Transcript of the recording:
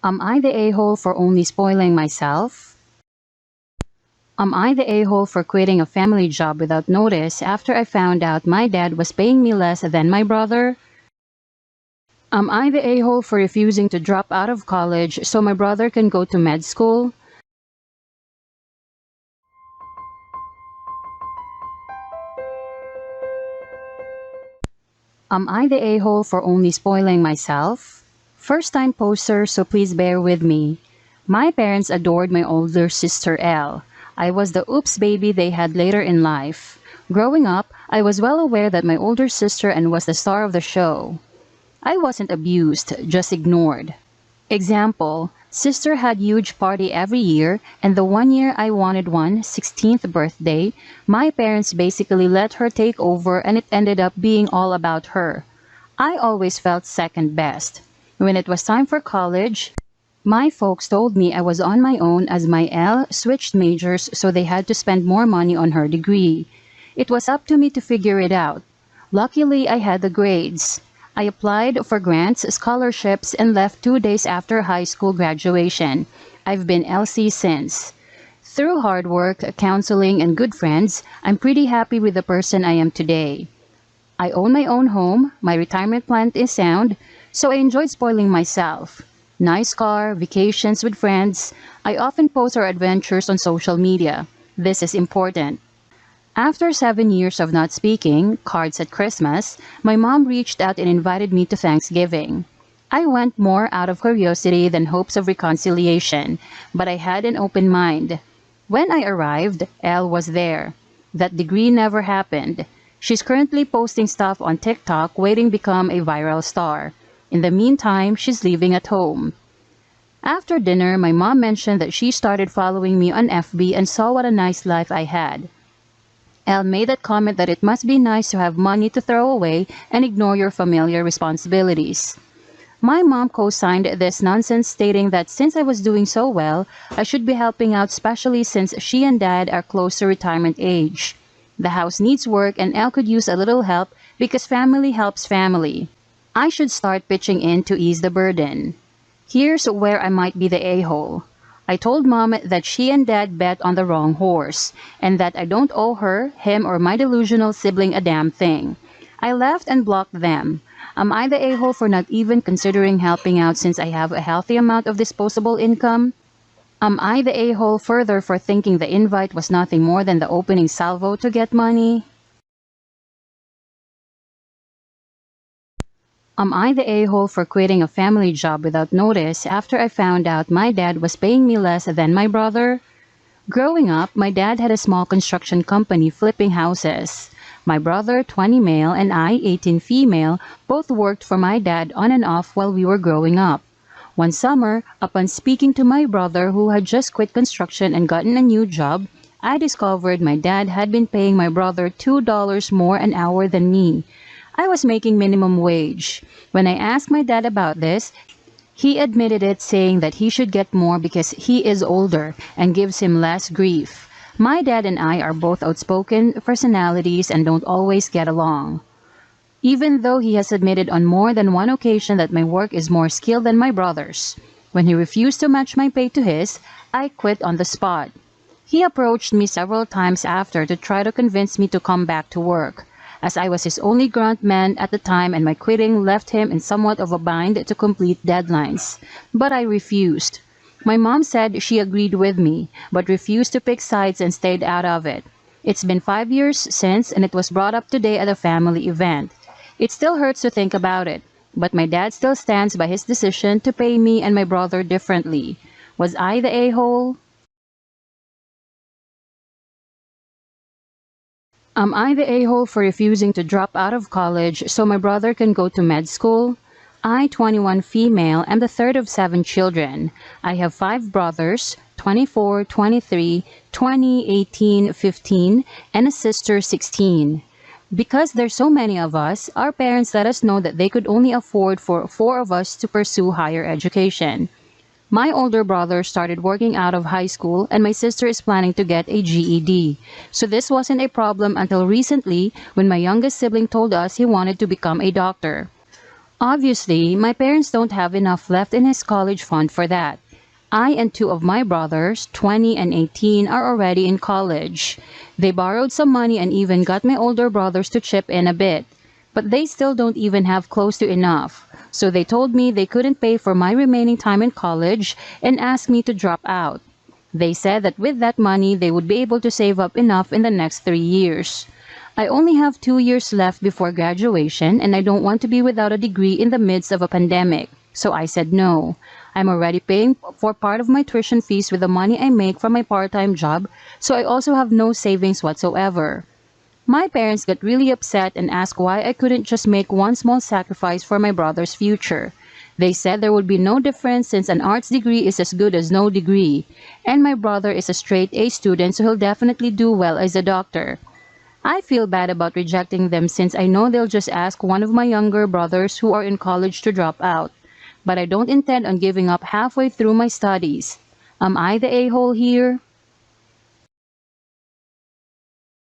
Am I the a-hole for only spoiling myself? Am I the a-hole for quitting a family job without notice after I found out my dad was paying me less than my brother? Am I the a-hole for refusing to drop out of college so my brother can go to med school? Am I the a-hole for only spoiling myself? First time poster, so please bear with me. My parents adored my older sister Elle. I was the oops baby they had later in life. Growing up, I was well aware that my older sister and was the star of the show. I wasn't abused, just ignored. Example, sister had huge party every year, and the one year I wanted one, 16th birthday, my parents basically let her take over and it ended up being all about her. I always felt second best. When it was time for college, my folks told me I was on my own as my L switched majors so they had to spend more money on her degree. It was up to me to figure it out. Luckily, I had the grades. I applied for grants, scholarships, and left 2 days after high school graduation. I've been LC since. Through hard work, counseling, and good friends, I'm pretty happy with the person I am today. I own my own home, my retirement plan is sound, so I enjoyed spoiling myself. Nice car, vacations with friends. I often post our adventures on social media. This is important. After 7 years of not speaking, cards at Christmas, my mom reached out and invited me to Thanksgiving. I went more out of curiosity than hopes of reconciliation, but I had an open mind. When I arrived, Elle was there. That degree never happened. She's currently posting stuff on TikTok waiting to become a viral star. In the meantime, she's living at home. After dinner, my mom mentioned that she started following me on FB and saw what a nice life I had. Elle made that comment that it must be nice to have money to throw away and ignore your familiar responsibilities. My mom co-signed this nonsense stating that since I was doing so well, I should be helping out, especially since she and dad are close to retirement age. The house needs work and Elle could use a little help because family helps family. I should start pitching in to ease the burden. Here's where I might be the a-hole. I told mom that she and dad bet on the wrong horse, and that I don't owe her, him, or my delusional sibling a damn thing. I left and blocked them. Am I the a-hole for not even considering helping out since I have a healthy amount of disposable income? Am I the a-hole further for thinking the invite was nothing more than the opening salvo to get money? Am I the a-hole for quitting a family job without notice after I found out my dad was paying me less than my brother? Growing up, my dad had a small construction company flipping houses. My brother, 20 male, and I, 18 female, both worked for my dad on and off while we were growing up. One summer, upon speaking to my brother who had just quit construction and gotten a new job, I discovered my dad had been paying my brother $2 more an hour than me. I was making minimum wage. When I asked my dad about this, he admitted it, saying that he should get more because he is older and gives him less grief. My dad and I are both outspoken personalities and don't always get along. Even though he has admitted on more than one occasion that my work is more skilled than my brother's. When he refused to match my pay to his, I quit on the spot. He approached me several times after to try to convince me to come back to work, as I was his only grunt man at the time and my quitting left him in somewhat of a bind to complete deadlines. But I refused. My mom said she agreed with me, but refused to pick sides and stayed out of it. It's been 5 years since, and it was brought up today at a family event. It still hurts to think about it, but my dad still stands by his decision to pay me and my brother differently. Was I the a-hole? Am I the a-hole for refusing to drop out of college so my brother can go to med school? I, 21 female, am the third of 7 children. I have 5 brothers, 24, 23, 20, 18, 15, and a sister, 16. Because there's so many of us, our parents let us know that they could only afford for 4 of us to pursue higher education. My older brother started working out of high school and my sister is planning to get a GED. So this wasn't a problem until recently when my youngest sibling told us he wanted to become a doctor. Obviously, my parents don't have enough left in his college fund for that. I and two of my brothers, 20 and 18, are already in college. They borrowed some money and even got my older brothers to chip in a bit. But they still don't even have close to enough. So they told me they couldn't pay for my remaining time in college and asked me to drop out. They said that with that money, they would be able to save up enough in the next 3 years. I only have 2 years left before graduation, and I don't want to be without a degree in the midst of a pandemic. So I said no. I'm already paying for part of my tuition fees with the money I make from my part-time job, so I also have no savings whatsoever. My parents got really upset and asked why I couldn't just make one small sacrifice for my brother's future. They said there would be no difference since an arts degree is as good as no degree, and my brother is a straight A student, so he'll definitely do well as a doctor. I feel bad about rejecting them since I know they'll just ask one of my younger brothers who are in college to drop out. But I don't intend on giving up halfway through my studies. Am I the a-hole here?